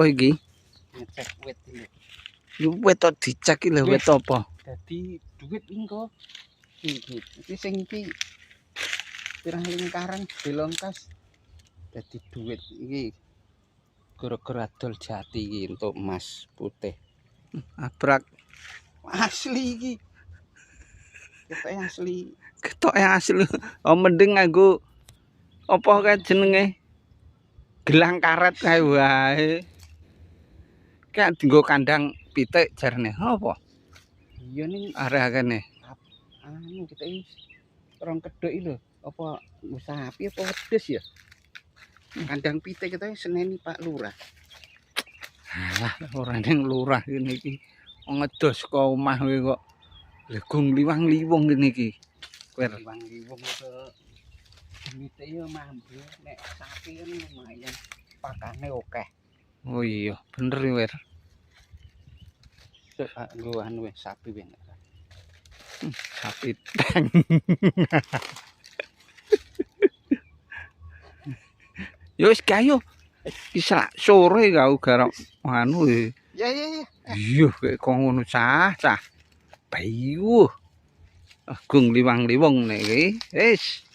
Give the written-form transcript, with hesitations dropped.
apa iki? Ngecek wit iki. Yo wit tok dicek iki lho wit apa? Dadi duit engko. Iki sing iki pirang lingkaran delongkas. Dadi duit iki. Gara-gara adol jati iki untuk emas putih. Abrak. Asli iki. Ketoke asli. Ketoke asli. Oh mending nganggo apa kae jenenge? Gelang karet kae wae. Kayak dienggo kandang pitik jarne. Apa? Iya ning Arek kene. anu kita iki rong kedhok iki lho. Apa sapi apa wedhus ya? Kandang pitik kita seneni Pak Lurah. Alah ora ning lurah kene iki. Ngedos ka omah kowe kok. Legung liwang-liwung kene iki. Liwang-liwung itu duite yo mambu nek sapi kan lumayan pakane akeh. Oh iya, bener ya, Wir. Nggo anu sapi ben. Sapi teng. Yo wis gayo. Bisa sore kau garap anu e. Ya. Iya kok ngono cah. Bayu. Agung liwang-liwung nek iki. Wis.